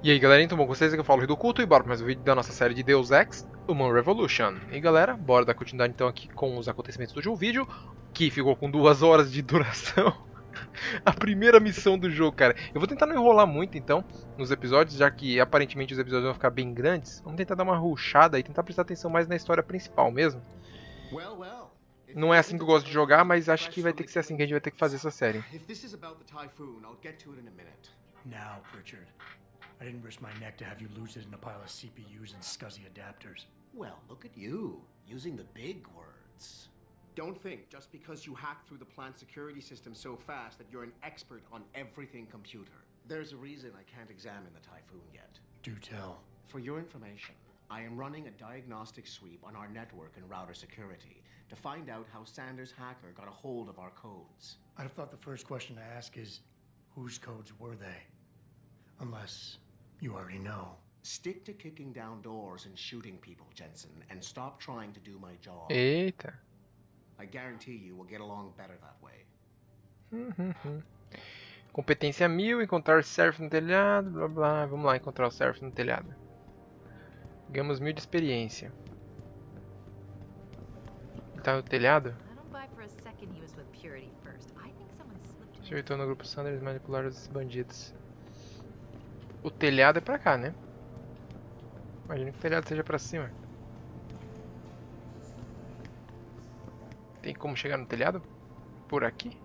E aí galera, então bom, com vocês aqui eu falo do culto e bora para mais um vídeo da nossa série de Deus Ex Human Revolution. E galera, bora dar continuidade então aqui com os acontecimentos do último vídeo, que ficou com 2 horas de duração. A primeira missão do jogo, cara. Eu vou tentar não enrolar muito então nos episódios, já que aparentemente os episódios vão ficar bem grandes. Vamos tentar dar uma rushada e tentar prestar atenção mais na história principal mesmo. Não é assim que eu gosto de jogar, mas acho que vai ter que ser assim que a gente vai ter que fazer essa série. If this is about the typhoon, I'll get to it in a minute. Now, Pritchard. I didn't risk my neck to have you lose it in a pile of CPUs and scuzzy adapters. Well, look at you, using the big words. Don't think just because you hacked through the plant security system so fast that you're an expert on everything computer. There's a reason I can't examine the typhoon yet. Do tell. For your information, I am running a diagnostic sweep on our network and router security to find out how Sanders' hacker got a hold of our codes. I'd have thought the first question to ask is, whose codes were they? Unless you already know. Stick to kicking down doors and shooting people, Jensen, and stop trying to do my job. Eita. I guarantee you will get along better that way. Competência 1000, encontrar surf no telhado, blá blá. Vamos lá encontrar o surf no telhado. Ganhamos 1000 de experiência. Ele tá no telhado? Sujeitou no grupo Sanders manipular os bandidos. O telhado é pra cá, né? Imagina que o telhado seja pra cima. Tem como chegar no telhado? Por aqui?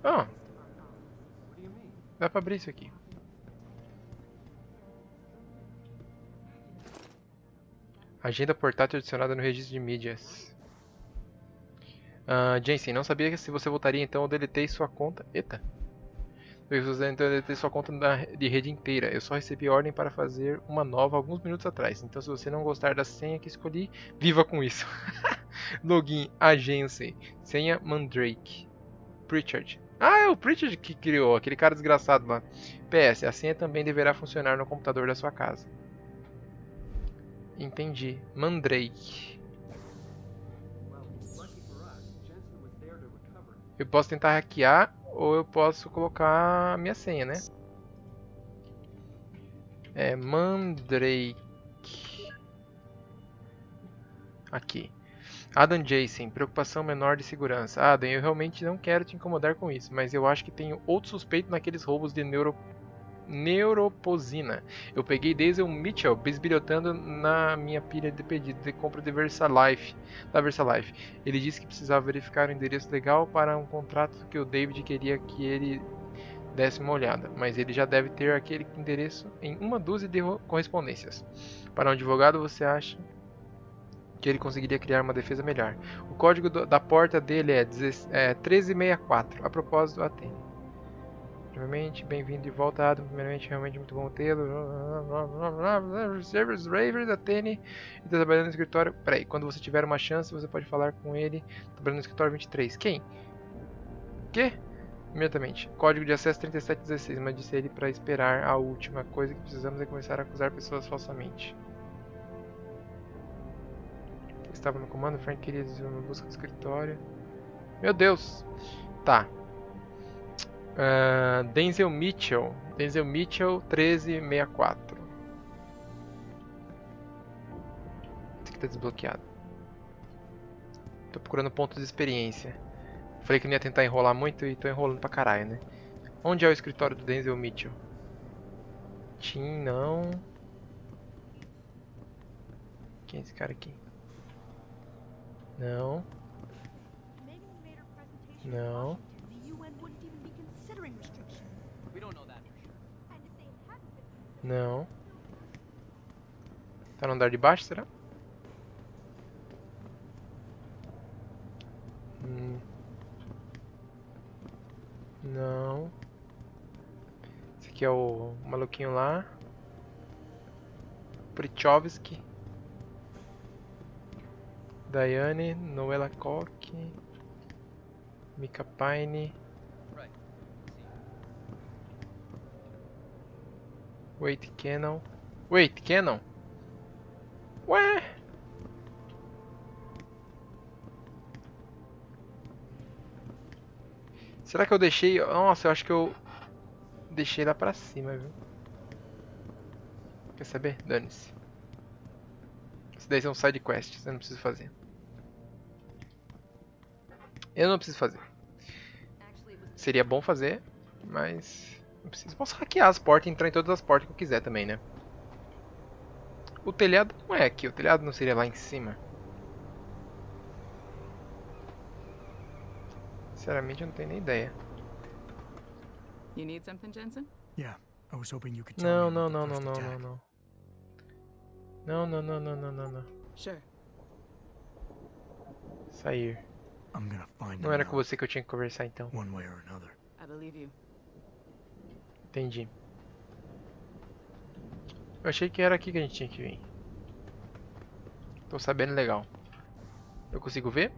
Ah, dá pra abrir isso aqui. Agenda portátil adicionada no registro de mídias. Jensen, não sabia que se você voltaria, então eu deletei sua conta. Eita! Então eu deletei sua conta de rede inteira. Eu só recebi ordem para fazer uma nova alguns minutos atrás. Então se você não gostar da senha que escolhi, viva com isso. Login, agência, senha Mandrake. Pritchard. Ah, é o Pritchard que criou, aquele cara desgraçado lá. PS, a senha também deverá funcionar no computador da sua casa. Entendi. Mandrake. Eu posso tentar hackear ou eu posso colocar a minha senha, né? É Mandrake. Aqui. Adam Jason, preocupação menor de segurança. Adam, eu realmente não quero te incomodar com isso, mas eu acho que tenho outro suspeito naqueles roubos de neuroposina. Eu peguei Denzel Mitchell bisbilhotando na minha pilha de pedido de compra de VersaLife, da VersaLife. Ele disse que precisava verificar o endereço legal para um contrato que o David queria que ele desse uma olhada, mas ele já deve ter aquele endereço em uma dúzia de correspondências. Para um advogado, você acha que ele conseguiria criar uma defesa melhor? O código da porta dele é 1364. A propósito, atende. Primeiramente, bem-vindo de volta, Adam. Primeiramente, realmente muito bom tê-lo. Service Ravers, Atene. E tá trabalhando no escritório. Peraí, quando você tiver uma chance, você pode falar com ele. Trabalhando no escritório 23. Quem? Que? Imediatamente. Código de acesso 3716. Mas disse ele para esperar. A última coisa que precisamos é começar a acusar pessoas falsamente. Estava no comando. Frank queria dizer uma busca do escritório. Meu Deus! Tá. Denzel Mitchell 1364. Esse aqui tá desbloqueado. Tô procurando pontos de experiência. Falei que não ia tentar enrolar muito e tô enrolando pra caralho, né? Onde é o escritório do Denzel Mitchell? Tim, não. Quem é esse cara aqui? Não. Não. Não. Tá no andar de baixo, será? Não. Esse aqui é o maluquinho lá. Pritchovsky. Diane, Noela Koch. Mika Pine. Wait, Cannon. Wait, Cannon? Ué? Será que eu deixei... Nossa, eu acho que eu deixei lá pra cima, viu? Quer saber? Dane-se. Isso daí são side quests, eu não preciso fazer. Eu não preciso fazer. Seria bom fazer, mas não preciso. Posso hackear as portas e entrar em todas as portas que eu quiser também, né? O telhado não é aqui, o telhado não seria lá em cima. Sinceramente, eu não tenho nem ideia. You need something, Jensen? Yeah, I was hoping you could tell me Não, about não, the não, first não, não, attack. não. Não, não, não, não, não, não, não. Sure. Sair. I'm gonna find Não them era com now, você que eu tinha que conversar então. one way or another. I believe you. Entendi. Eu achei que era aqui que a gente tinha que vir. Tô sabendo legal. Eu consigo ver?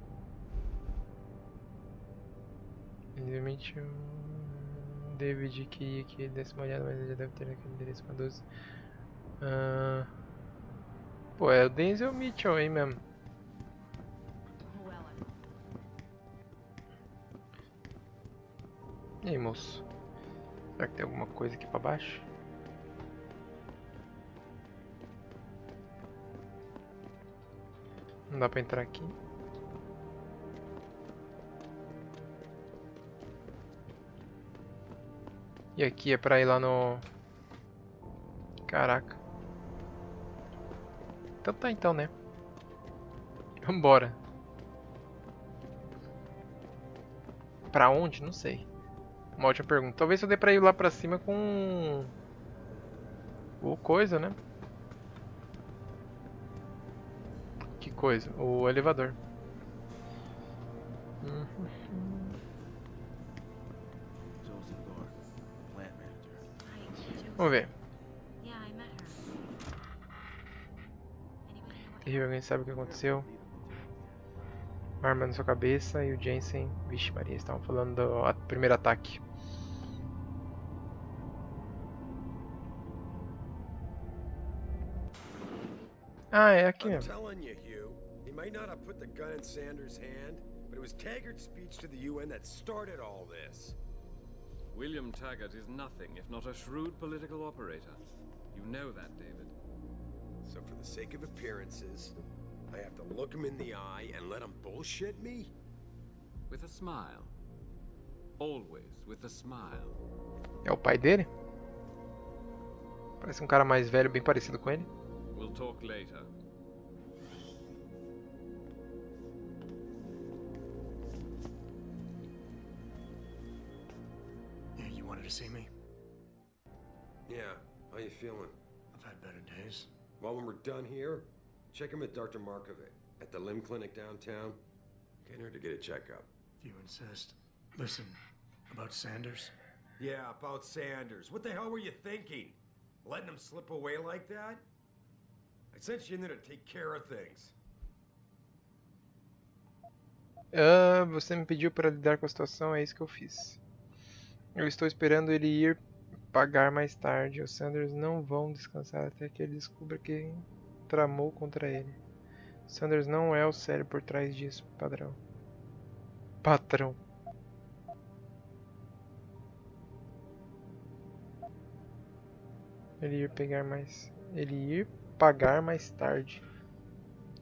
Evidentemente o David queria que ele desse uma olhada, mas ele já deve ter aquele endereço com a 12. Pô, é o Denzel Mitchell aí mesmo. E aí, moço? Será que tem alguma coisa aqui pra baixo? Não dá pra entrar aqui. E aqui é pra ir lá no... Caraca. Então tá então, né? Vambora. Pra onde? Não sei. Uma ótima pergunta. Talvez eu dê pra ir lá pra cima com... O coisa, né? Que coisa? O elevador. Vamos ver. Terrível, alguém sabe o que aconteceu? Uma arma na sua cabeça e o Jensen... Vixe Maria, estavam falando do primeiro ataque. Ah, é aqui I'm mesmo. telling you, Hugh, he might not have put the gun in Sanders' hand, but it was Taggart's speech to the UN that started all this. William Taggart is nothing if not a shrewd political operator. You know that, David. So for the sake of appearances, I have to look him in the eye and let him bullshit me? With a smile. Always with a smile. É o pai dele? Parece um cara mais velho, bem parecido com ele. We'll talk later. Yeah, you wanted to see me? Yeah, how you feeling? I've had better days. Well, when we're done here, check him at Dr. Markovic at the limb clinic downtown. Get her to get a checkup. If you insist. Listen, about Sanders? Yeah, about Sanders. What the hell were you thinking? Letting him slip away like that? I sent you in there to take care of things. Você me pediu para lidar com a situação, é isso que eu fiz. Eu estou esperando ele ir pagar mais tarde. Os Sanders não vão descansar até que ele descubra quem tramou contra ele. Sanders não é o cérebro por trás disso, padrão. Patrão. Ele ir pagar mais tarde.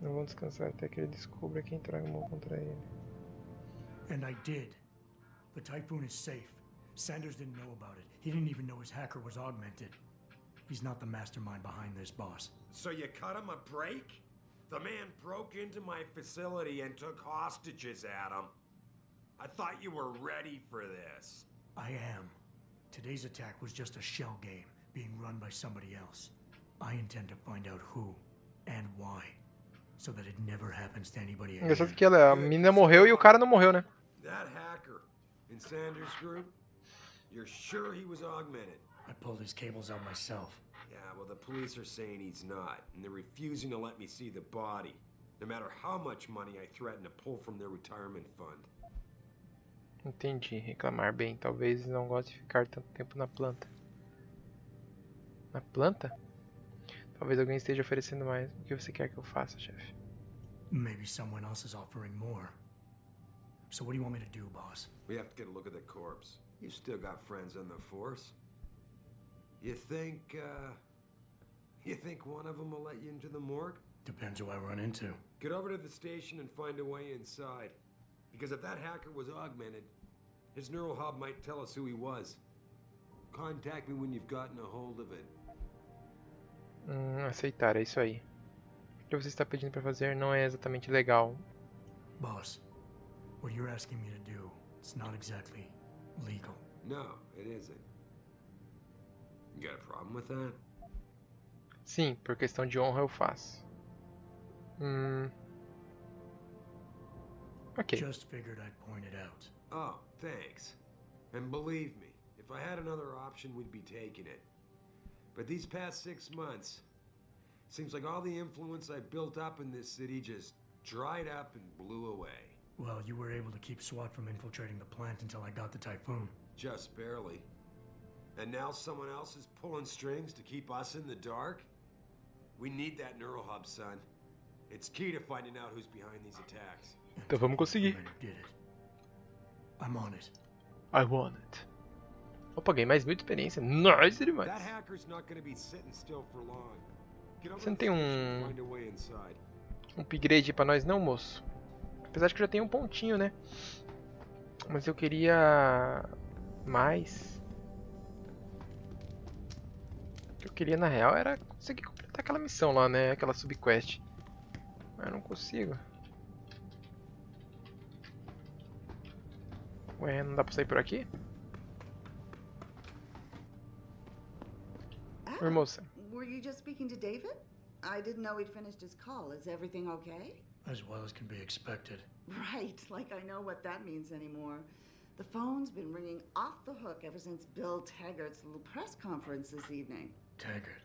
Não vão descansar até que ele descubra quem tramou contra ele. And I did. The Typhoon is safe. Sanders didn't know about it. He didn't even know his hacker was augmented. He's not the mastermind behind this, boss. So you cut him a break? The man broke into my facility and took hostages at him. I thought you were ready for this. I am. Today's attack was just a shell game being run by somebody else. I intend to find out who and why, so that it never happens to anybody again. Engraçado que a menina morreu e o cara não morreu, né? That hacker in Sanders' group, you're sure he was augmented? I pulled his cables out myself. Yeah, well, the police are saying he's not, and they're refusing to let me see the body, no matter how much money I threaten to pull from their retirement fund. Entendi. Reclamar bem. Talvez não goste de ficar tanto tempo na planta. Na planta? Talvez alguém esteja oferecendo mais. O que você quer que eu faça, chefe? Maybe someone else is offering more. So what do you want me to do, boss? We have to get a look at the corpse. You still got friends in the force. You think one of them will let you into the morgue? Depends who I run into. Get over to the station and find a way inside. Because if that hacker was augmented, his neural hub might tell us who he was. Contact me when you've gotten a hold of it. Aceitar, é isso aí. O que você está pedindo para fazer não é exatamente legal. Boss, what you're asking me to do, it's not exactly legal. No, it isn't. You got a problem with that? Sim, por questão de honra eu faço. Ok. Just figured I'd point it out. Oh, thanks. And believe me, if I had another option, we'd be taking it. But these past 6 months, seems like all the influence I built up in this city just dried up and blew away. Well, you were able to keep SWAT from infiltrating the plant until I got the Typhoon. Just barely. And now someone else is pulling strings to keep us in the dark? We need that neural hub, son. It's key to finding out who's behind these attacks. Então vamos conseguir. The men who did it. I'm on it. I want it. Opa, ganhei mais 1000 de experiência. Nice demais. That hacker's not gonna be sitting still for long. Get over Você não to the tem station and find a way inside. upgrade pra nós não, moço? Apesar de que eu já tenho um pontinho, né? Mas eu queria mais. O que eu queria na real era conseguir completar aquela missão lá, né? Aquela subquest. Mas eu não consigo. Ué, não dá pra sair por aqui? Oi, moça. Were you just speaking to David? I didn't know he'd finished his call. Is everything okay? As well as can be expected. Right, like I know what that means anymore. The phone's been ringing off the hook ever since Bill Taggart's little press conference this evening. Taggart.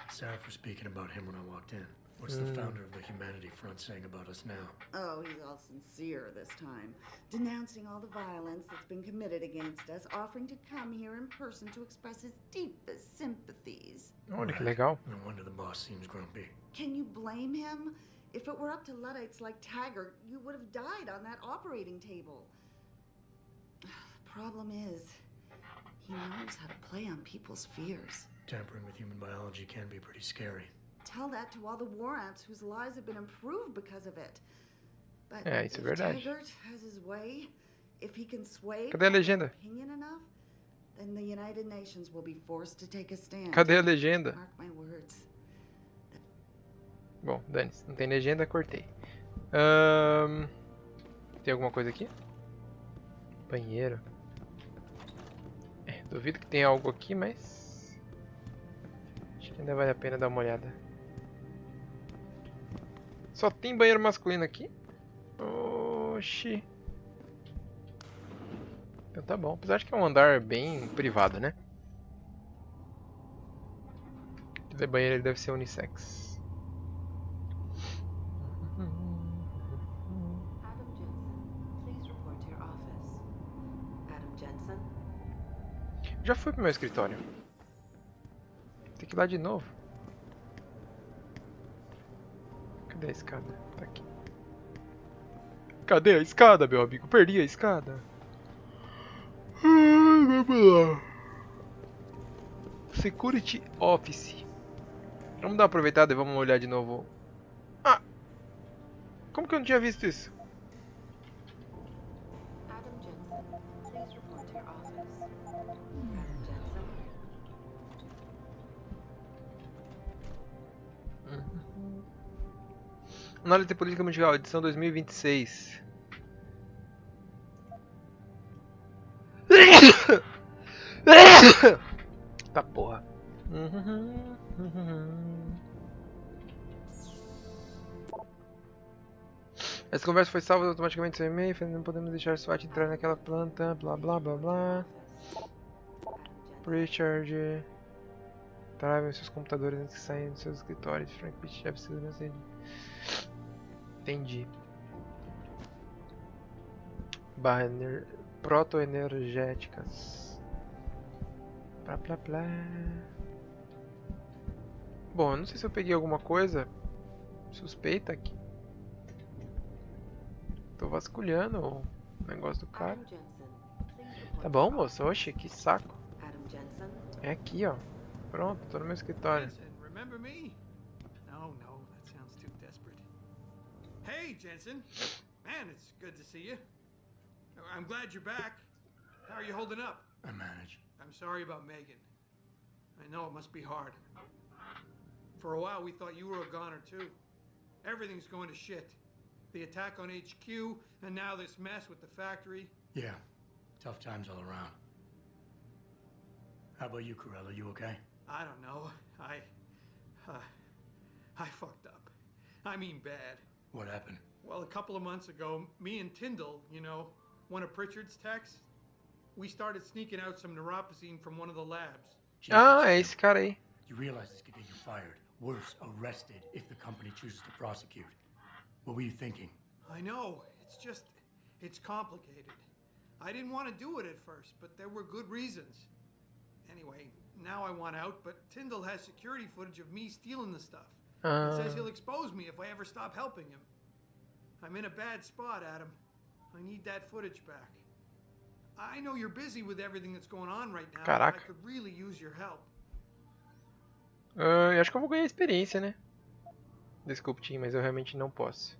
Sorry for speaking about him when I walked in. What's the founder of the Humanity Front saying about us now? Oh, he's all sincere this time, denouncing all the violence that's been committed against us, offering to come here in person to express his deepest sympathies. Olha que legal. No wonder the boss seems grumpy. Can you blame him? If it were up to Luddites like Taggart, you would have died on that operating table. The problem is, he knows how to play on people's fears. Tampering with human biology can be pretty scary. Tell that to all the war ants whose lives have been improved because of it. But É, isso é if verdade. Taggart has his way, if he can sway Cadê a legenda? opinion enough, then the United Nations will be forced to take a stand. Cadê a legenda? Mark my words. Bom, dane-se. Não tem legenda, cortei. Tem alguma coisa aqui? Banheiro. É, duvido que tenha algo aqui, mas... acho que ainda vale a pena dar uma olhada. Só tem banheiro masculino aqui? Oxi. Então tá bom. Apesar de que é um andar bem privado, né? O banheiro ele deve ser unissex. Adam Jensen, please report to your office. Adam Jensen? Já fui pro meu escritório. Tem que ir lá de novo. Cadê a escada? Tá aqui. Cadê a escada, meu amigo? Perdi a escada. Vamos lá. Security Office. Vamos dar uma aproveitada e vamos olhar de novo. Ah! Como que eu não tinha visto isso? Adam Jensen, please report to your office. Adam Jensen? Análise de Política Mundial, edição 2026. Tá porra. Essa conversa foi salva automaticamente no seu e-mail. Não podemos deixar SWAT entrar naquela planta. Blá blá blá blá. Richard. Travem seus computadores antes que saiam dos seus escritórios. Frank Pitt deve ser assim. Entendi. Barra protoenergéticas. Blá blá blá. Bom, eu não sei se eu peguei alguma coisa suspeita aqui. Tô vasculhando o negócio do cara. Adam Jensen, please report Tá to bom, your moça? Oxe, que saco. office. Adam Jensen. É aqui, ó. Pronto, tô no meu escritório. Jensen, remember me? No, that sounds too desperate. Hey, Jensen. Man, it's good to see you. I'm glad you're back. How are you holding up? I manage. I'm sorry about Megan. I know it must be hard. For a while, we thought you were a goner, too. Everything's going to shit. The attack on HQ, and now this mess with the factory. Yeah, tough times all around. How about you, Corella? You okay? I don't know. I fucked up. I mean bad. What happened? Well, a couple of months ago, me and Tyndall, you know, one of Pritchard's techs, we started sneaking out some neuropozyne from one of the labs. Jesus, Ah, é Tim. esse cara aí. You realize this could get you fired. Worse, arrested if the company chooses to prosecute. What were you thinking? I know. It's complicated. I didn't want to do it at first, but there were good reasons. Anyway, now I want out, but Tyndall has security footage of me stealing the stuff. He says he'll expose me if I ever stop helping him. I'm in a bad spot, Adam. I need that footage back. I know you're busy with everything that's going on right now, but I Caraca. could really use your help. Eu acho que eu vou ganhar experiência, né? Desculpe, Tim, mas eu realmente não posso.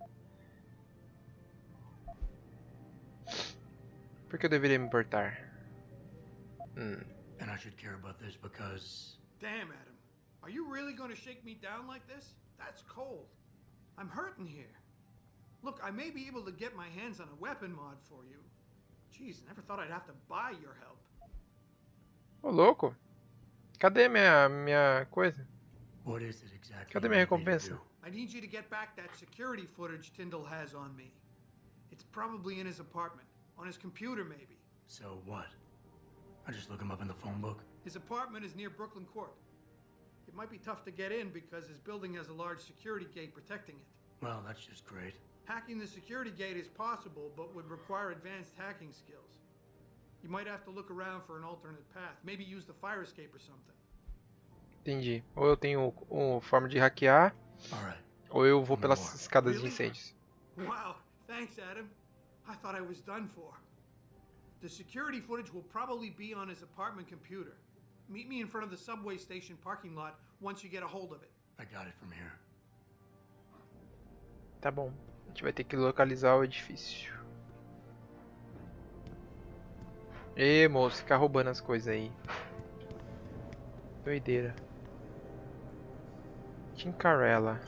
Por que eu deveria me importar? And I should care about this because... Damn, Adam. Are you really going to shake me down like this? That's cold. I'm hurting here. Look, I may be able to get my hands on a weapon mod for you. Jeez, never thought I'd have to buy your help. Ô, louco. Cadê minha coisa? What is it exactly? Cadê you minha need me to recompensa? do? I need you to get back that security footage Tyndall has on me. It's probably in his apartment. On his computer, maybe. So what? I just look him up in the phone book? His apartment is near Brooklyn Court. It might be tough to get in because his building has a large security gate protecting it. Well, that's just great. Hacking the security gate is possible, but would require advanced hacking skills. You might have to look around for an alternate path. Maybe use the fire escape or something. Entendi. Ou eu tenho forma de hackear, All right. ou eu vou Vamos pelas embora. escadas de Really? incêndios. Wow, thanks, Adam. I thought I was done for. The security footage will probably be on his apartment computer. Meet me in front of the subway station parking lot once you get a hold of it. I got it from here. Tá bom. A gente vai ter que localizar o edifício. Ê, moço, ficar roubando as coisas aí. Doideira. Tim Carella.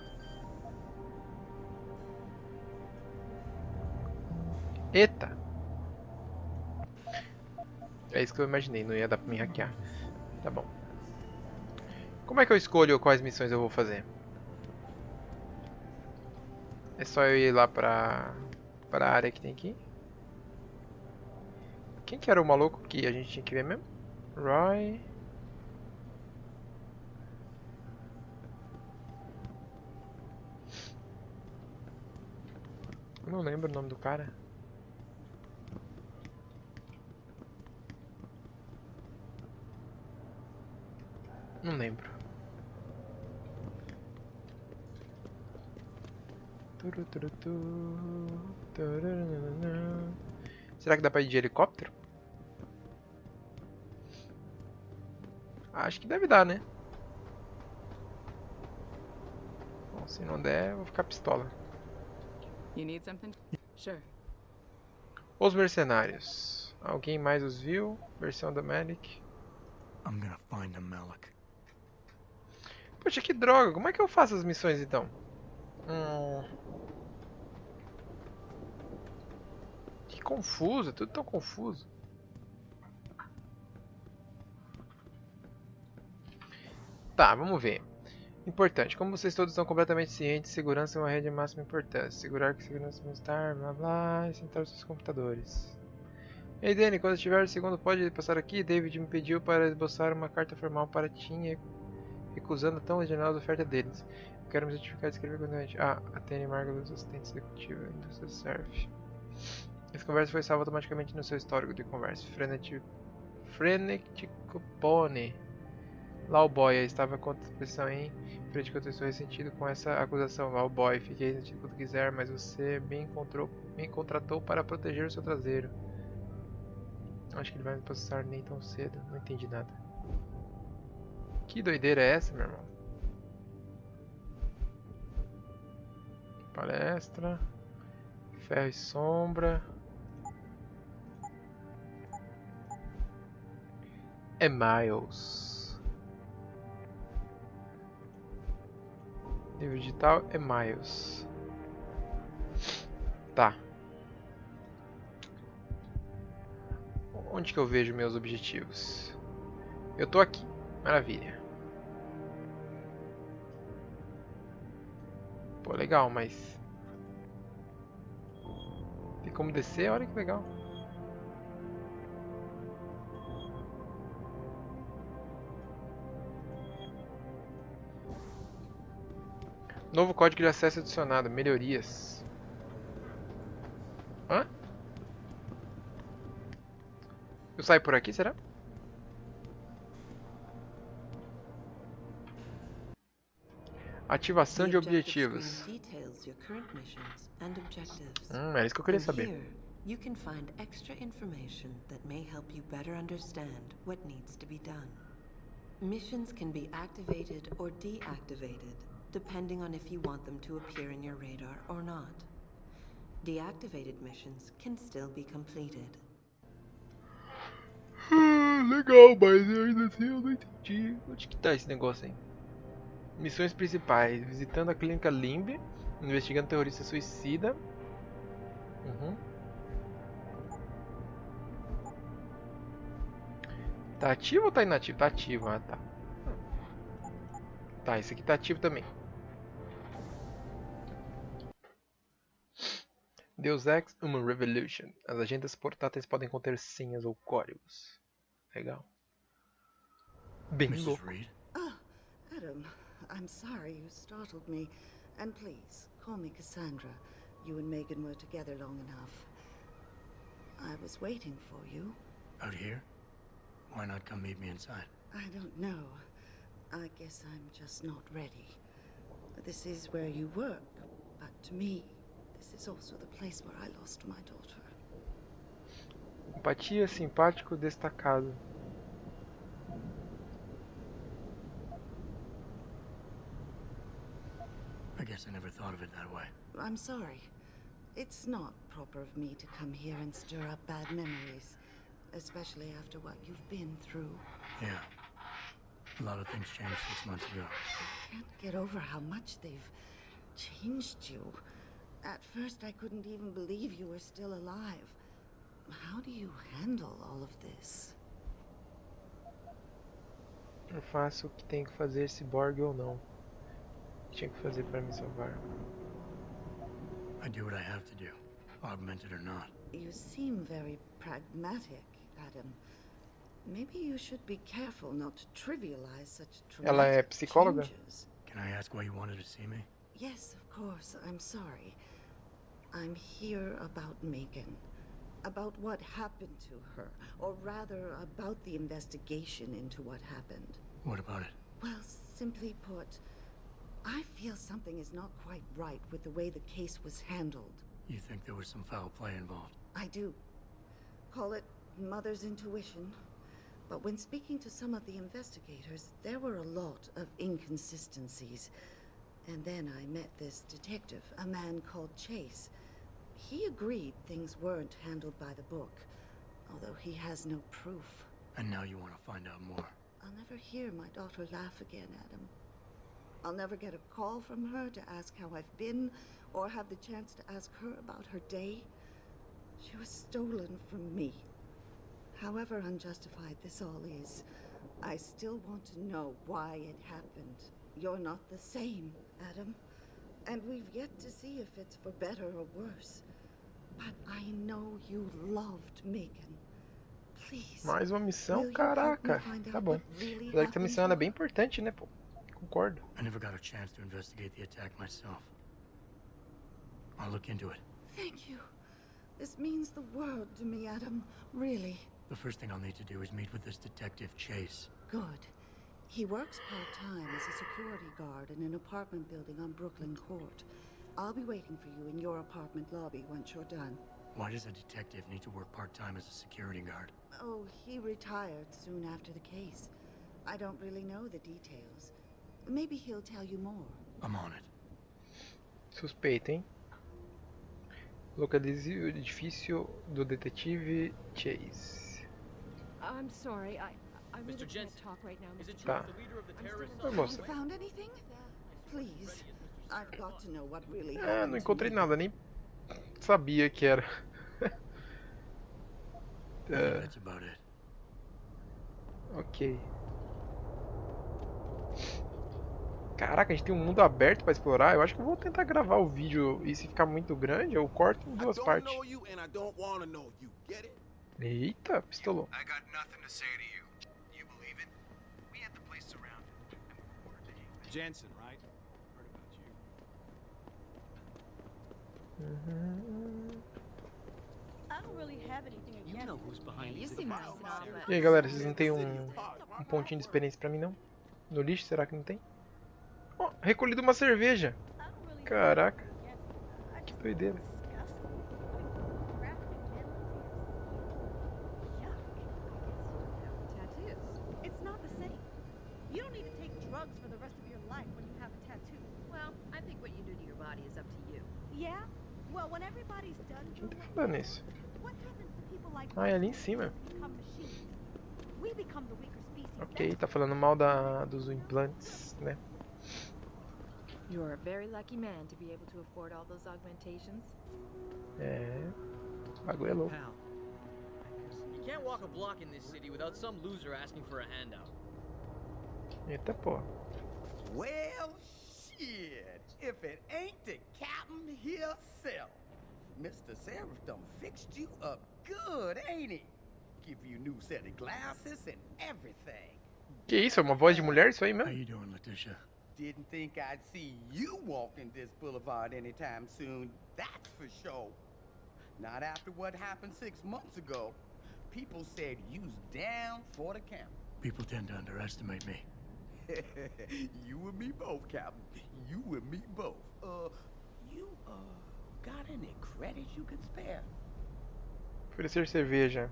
Eita! É isso que eu imaginei, não ia dar pra me hackear. Tá bom. Como é que eu escolho quais missões eu vou fazer? É só eu ir lá pra área que tem aqui? Quem que era o maluco que a gente tinha que ver mesmo? Roy... Eu não lembro o nome do cara. Não lembro. Será que dá pra ir de helicóptero? Acho que deve dar, né? Bom, se não der, eu vou ficar pistola. You need something? Sure. Os mercenários. Alguém mais os viu? Versão da Malik. I'm gonna find him, Malik. Poxa, que droga. Como é que eu faço as missões então? Que confuso. É tudo tão confuso. Tá, vamos ver. Importante. Como vocês todos estão completamente cientes, segurança é uma rede de máxima importância. Segurar que segurança vai estar, blá blá, e sentar os seus computadores. Ei, Danny, quando estiver segundo, pode passar aqui? David me pediu para esboçar uma carta formal para Tim, recusando a tão generosa oferta deles. Eu quero me certificar de escrever quando a Danny Margolis, assistente executiva da indústria Surf. Essa conversa foi salva automaticamente no seu histórico de conversa. Freneticopone. Lá o boy estava com a pressão em Acredito que eu estou ressentido com essa acusação, Malboy. Fiquei ressentido quando quiser, mas você me contratou para proteger o seu traseiro. Acho que ele vai me processar nem tão cedo. Não entendi nada. Que doideira é essa, meu irmão? Palestra. Ferro e sombra. É Miles. Nível digital é Miles. Tá. Onde que eu vejo meus objetivos? Eu tô aqui. Maravilha. Pô, legal, mas... tem como descer? Olha que legal. Novo código de acesso adicionado. Melhorias. Hã? Eu saio por aqui, será? Ativação de objetivos. É isso que eu queria saber. You can find extra information that may help you better understand what needs to be done. Missions can be activated or deactivated, depending on if you want them to appear in your radar or not. Deactivated missions can still be completed. Legal, mas ainda assim eu não entendi. Onde que tá esse negócio aí? Missões principais: visitando a clínica Limbe, investigando terrorista suicida. Tá ativo ou tá inativo? Tá ativo, ah tá. Tá, esse aqui tá ativo também. Deus Ex Human Revolution. As agendas portáteis podem conter senhas ou códigos. Legal. Bem louco. Oh, Adam, I'm sorry you startled me. And please, call me Cassandra. You and Megan were together long enough. I was waiting for you. Out here? Why not come meet me inside? I don't know. I guess I'm just not ready. This is where you work, but to me, this is also the place where I lost my daughter. Empatia, simpático, destacado. I guess I never thought of it that way. I'm sorry. It's not proper of me to come here and stir up bad memories, especially after what you've been through. Yeah. A lot of things changed 6 months ago. I can't get over how much they've changed you. At first, I couldn't even believe you were still alive. How do you handle all of this? Eu faço o que tenho que fazer, ciborgue ou não. Tinha que fazer para me salvar. I do what I have to do, augmented or not. You seem very pragmatic, Adam. Maybe you should be careful not to trivialize such Ela é dramatic psicóloga? changes. Can I ask why you wanted to see me? Yes, of course. I'm sorry. I'm here about Megan. About what happened to her. Or rather, about the investigation into what happened. What about it? Well, simply put, I feel something is not quite right with the way the case was handled. You think there was some foul play involved? I do. Call it mother's intuition. But when speaking to some of the investigators, there were a lot of inconsistencies. And then I met this detective, a man called Chase. He agreed things weren't handled by the book, although he has no proof. And now you want to find out more? I'll never hear my daughter laugh again, Adam. I'll never get a call from her to ask how I've been, or have the chance to ask her about her day. She was stolen from me. However unjustified this all is, I still want to know why it happened. You're not the same, Adam. And we've yet to see if it's for better or worse. But I know you loved Megan. Please. Mais uma missão? will you help me Caraca, find tá out bom. what really Apesar que essa happened missão to ela é her? bem importante, né, pô? Concordo. I never got a chance to investigate the attack myself. I'll look into it. Thank you. This means the world to me, Adam. Really. The first thing I'll need to do is meet with this detective Chase. Good. He works part-time as a security guard in an apartment building on Brooklyn Court. I'll be waiting for you in your apartment lobby once you're done. Why does a detective need to work part-time as a security guard? Oh, he retired soon after the case. I don't really know the details. Maybe he'll tell you more. I'm on it. Suspeita, hein? Localize o edifício do detetive Chase. I'm sorry, I really Mr. can't Jensen, talk right now, is it Mr. true Tá. the leader of the terrorists? Oi, moça. Found anything? Please. I've got to know what really É, happened. não to encontrei me. nada, nem sabia que era. I think that's about it. Ok. Caraca, a gente tem um mundo aberto pra explorar. Eu acho que eu vou tentar gravar o vídeo e se ficar muito grande, eu corto em duas partes. Eita, pistolou. I got nothing to say to you. You believe it? We had the place surrounded, and we were taking Jensen, right? Heard about you. I don't really have anything against You know who's behind You these seem nice and all, but E aí, galera, vocês não tem um pontinho de experiência pra mim, não? No lixo, será que não tem? Ó, recolhido uma cerveja. I don't really Caraca, have anything against it. I que just doideira. think it's disgusting. Like, graphic and yuck. tattoos. It's not the same. You don't need to take drugs for the rest of your life when you have a tattoo. Well, I think what you do to your body is up to you. Yeah? Well, when everybody's done Quem doing tá it, falando isso? what happens to people like Ah, é us ali em who cima. become machines? We become the weaker species. Ok, tá falando mal dos implantes, né? You're a very lucky man to be able to afford all those augmentations. É. O bagulho é louco. Pal, you can't walk a block in this city without some loser asking for a handout. Eita porra. Well, shit. If it ain't the captain himself. Mr. Seraph done fixed you up good, ain't he? Give you new set of glasses and everything. Que isso? É uma voz de mulher isso aí How mesmo? you doing, Letitia? Didn't think I'd see you walking this boulevard anytime soon, that's for sure. Not after what happened 6 months ago. People said you's down for the count. People tend to underestimate me. You and me both, Captain. You and me both. You, got any credits you can spare? Oferecer cerveja.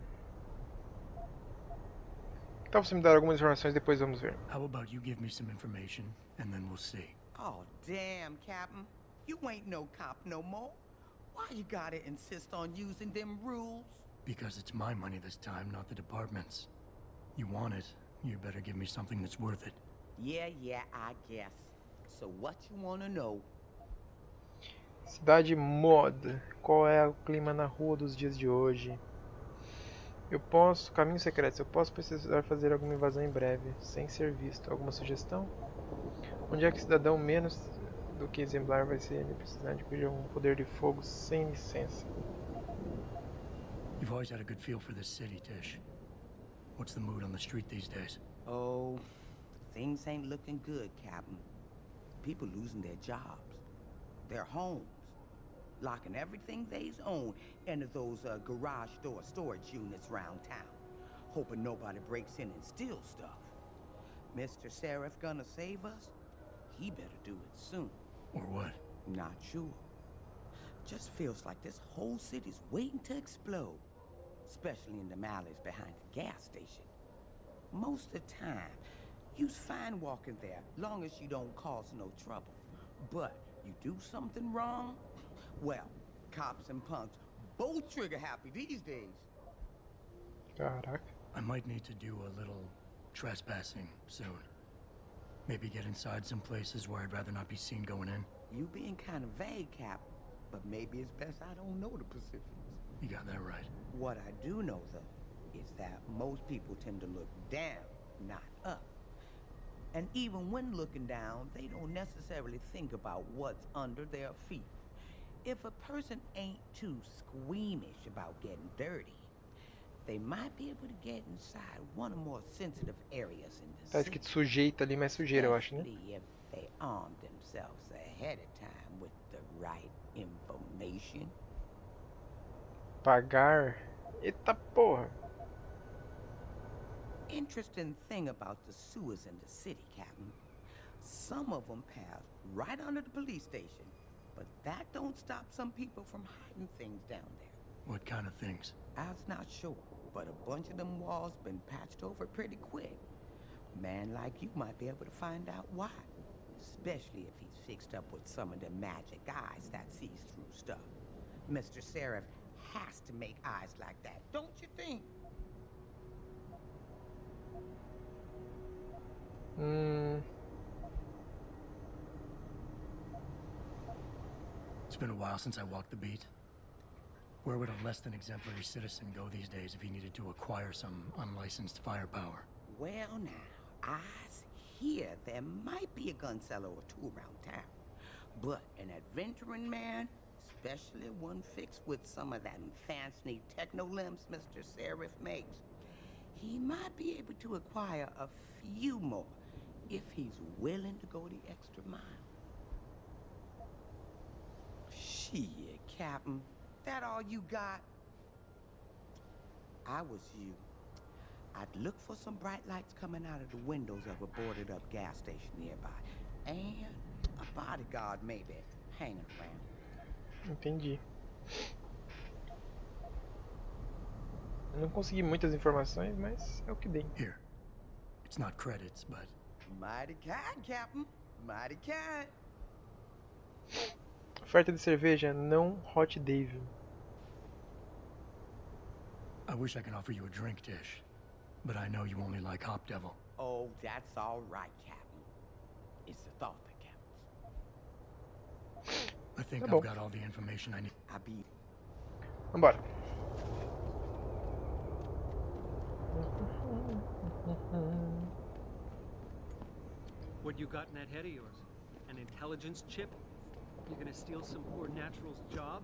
Que tal você me dar algumas informações, depois vamos ver. How about you give me some information, and then we'll see. Oh, damn, Captain. You ain't no cop no more. Why you gotta insist on using them rules? Because it's my money this time, not the department's. You want it, you better give me something that's worth it. Yeah, I guess. So what you wanna know? Cidade Mod. Qual é o clima na rua dos dias de hoje? Eu posso... Caminhos secretos. Eu posso precisar fazer alguma invasão em breve, sem ser visto. Alguma sugestão? Onde é que cidadão menos do que exemplar vai ser ele precisar de pedir um poder de fogo sem licença? You've always had a good feel for this city, Tish. What's the mood on the street these days? Oh, things ain't looking good, Captain. People losing their jobs, their homes, locking everything they's own into those garage door storage units round town, hoping nobody breaks in and steals stuff. Mr. Seraph gonna save us? He better do it soon. Or what? Not sure. Just feels like this whole city's waiting to explode, especially in the alleys behind the gas station. Most of the time, you's fine walking there, long as you don't cause no trouble. But you do something wrong, well, cops and punks both trigger happy these days. Caraca. I might need to do a little trespassing soon. Maybe get inside some places where I'd rather not be seen going in. You being kind of vague, Cap, but maybe it's best I don't know the Pacifics. You got that right. What I do know, though, is that most people tend to look down, not up. And even when looking down, they don't necessarily think about what's under their feet. If a person ain't too squeamish about getting dirty, they might be able to get inside one of the more sensitive areas in the Tá city. escrito sujeita ali, mas sujeira, eu acho, né? Especially if they arm themselves ahead of time with the right information. Pagar. Eita porra. interesting thing about the sewers in the city, Captain. Some of them pass right under the police station, but that don't stop some people from hiding things down there. What kind of things? I was not sure, but a bunch of them walls been patched over pretty quick. Man like you might be able to find out why. Especially if he's fixed up with some of the magic eyes that sees through stuff. Mr. Seraph has to make eyes like that, don't you think? It's been a while since I walked the beat. Where would a less than exemplary citizen go these days if he needed to acquire some unlicensed firepower? Well now, I hear there might be a gun seller or two around town. But an adventuring man, especially one fixed with some of that fancy techno-limbs Mr. Seraph makes, he might be able to acquire a few more if he's willing to go the extra mile. Shit, Captain. That all you got? I was you. I'd look for some bright lights coming out of the windows of a boarded up gas station nearby. And a bodyguard maybe hanging around. Entendi. Eu não consegui muitas informações, mas é o que dei. Here. It's not credits, but... Mighty kind, Captain. Mighty kind. Oferta de cerveja, não Hot Dave. I wish I could offer you a drink, Tish. But I know you only like Hop Devil. Oh, that's all right, Captain. It's the thought that counts. I think Tá I've bom. got all the information I need. I'll be... Vambora. What you got in that head of yours? An intelligence chip? You gonna steal some poor natural's job?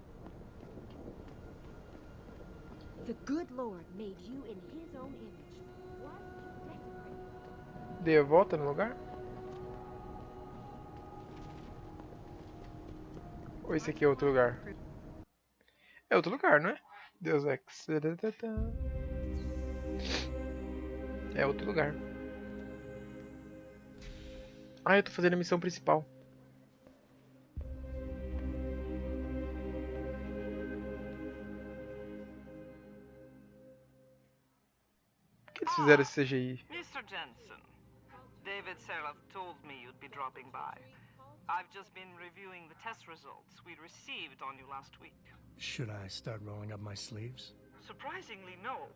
The good Lord made you in his own image. What? Desecrate. Dei a volta no lugar? Ou esse aqui é outro lugar? É outro lugar, não é? Deus Ex. É outro lugar. Ah, eu tô fazendo a missão principal. Por que eles fizeram esse CGI? Mr. Jensen, David Seraph told me you'd be dropping by. I've just been reviewing the test results we received on you last week. Should I start rolling up my sleeves? Surprisingly, no.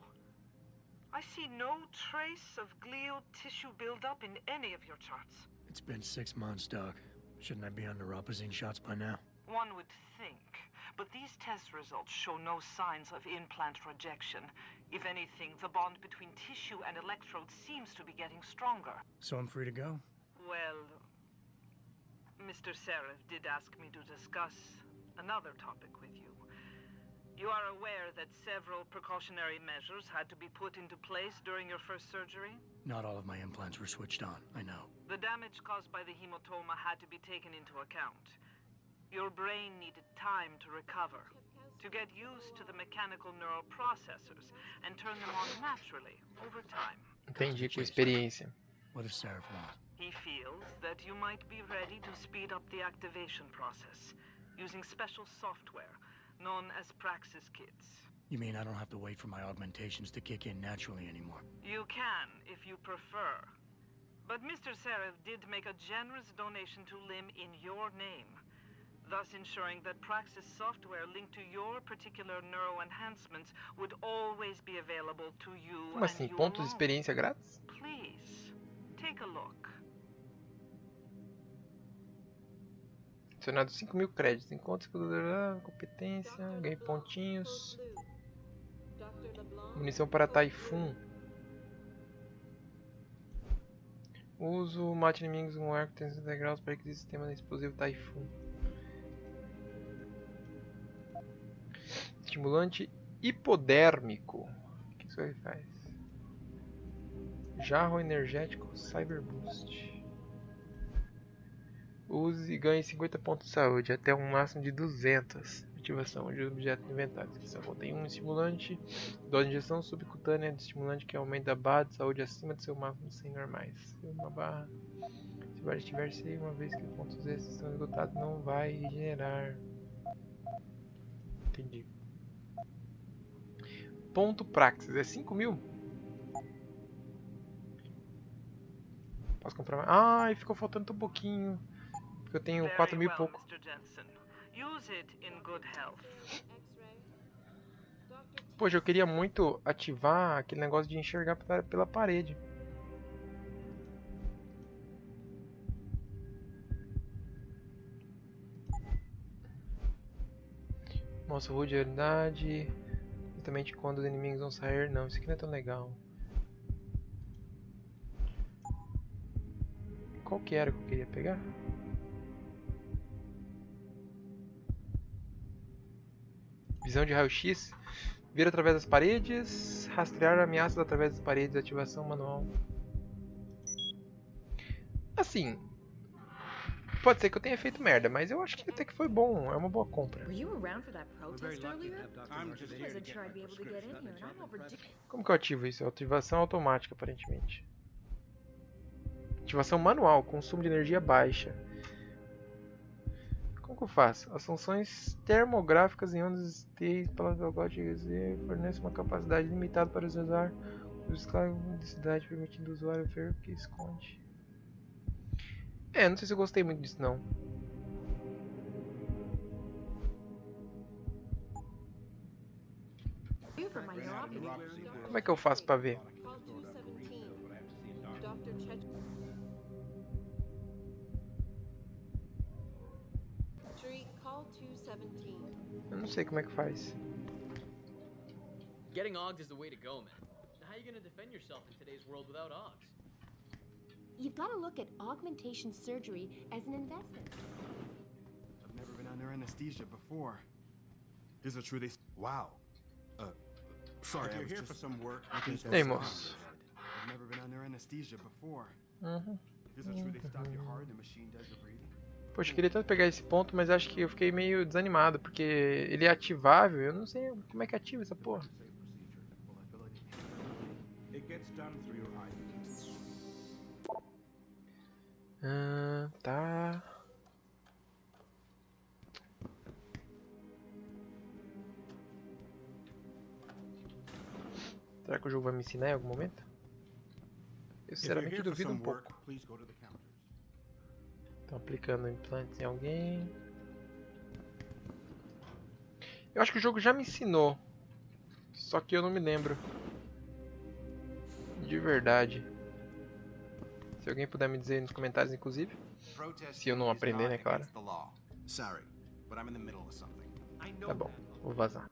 I see no trace of glial tissue buildup in any of your charts. It's been 6 months, Doc. Shouldn't I be under Rapazine shots by now? One would think, but these test results show no signs of implant rejection. If anything, the bond between tissue and electrodes seems to be getting stronger. So I'm free to go? Well, Mr. Seraph did ask me to discuss another topic with you. You are aware that several precautionary measures had to be put into place during your first surgery? Not all of my implants were switched on, I know. The damage caused by the hematoma had to be taken into account. Your brain needed time to recover, to get used to the mechanical neural processors and turn them on naturally over time. Entendi, com experiência. What does Seraph want? He feels that you might be ready to speed up the activation process using special software known as Praxis Kits. You mean I don't have to wait for my augmentations to kick in naturally anymore? You can, if you prefer. But Mr. Seraph did make a generous donation to LIM in your name, thus ensuring that Praxis software linked to your particular neuro enhancements would always be available to you. Como assim? Pontos de experiência grátis? Please, take a look. Adicionado 5.000 créditos. Encontre competência, ganhe pontinhos. Munição para Typhoon. Uso, mate inimigos com arco 360 graus para aquele sistema explosivo Typhoon. Estimulante hipodérmico. O que isso aí faz? Jarro energético Cyber Boost. Use e ganhe 50 pontos de saúde, até um máximo de 200. Ativação de objeto no inventário. Descrição. Contém um estimulante. Dose de injeção subcutânea de estimulante que aumenta a barra de saúde acima de seu máximo de 100 normais. Uma barra. Se a barra estiver cheia, uma vez que pontos esses estão esgotados, não vai regenerar. Entendi. Ponto Praxis. É 5.000? Posso comprar mais? Ai, ficou faltando tão pouquinho. Porque eu tenho 4.000 e pouco. Poxa, eu queria muito ativar aquele negócio de enxergar pela parede. Mostra vulnerabilidade. Exatamente quando os inimigos vão sair. Não, isso aqui não é tão legal. Qual que era que eu queria pegar? Visão de raio-x. Vir através das paredes. Rastrear ameaças através das paredes. Ativação manual. Assim. Pode ser que eu tenha feito merda, mas eu acho que até que foi bom. É uma boa compra. Como que eu ativo isso? Ativação automática, aparentemente. Ativação manual. Consumo de energia baixa. Como que eu faço? As funções termográficas em ondas estáteis pela fornece uma capacidade limitada para usar a cidade, permitindo o usuário ver o que esconde. Não sei se eu gostei muito disso não. Como é que eu faço pra ver? Eu não sei como é que faz. Getting Augs is the way to go, man. How are you gonna defend yourself in today's world without Augs? You've got to look at augmentation surgery as an investment. I've never been under anesthesia before. Is it true they... Wow. Sorry, I was here for some work. Hey, moço. I've never been under anesthesia before. Is it true they stop your heart and the machine does your breathing? Poxa, eu queria tanto pegar esse ponto, mas acho que eu fiquei meio desanimado, porque ele é ativável, eu não sei como é que ativa essa porra. Tá. Será que o jogo vai me ensinar em algum momento? Eu sinceramente duvido um pouco. Estão aplicando implantes em alguém. Eu acho que o jogo já me ensinou. Só que eu não me lembro. De verdade. Se alguém puder me dizer nos comentários, inclusive. Se eu não aprender, né, claro. Tá bom, vou vazar.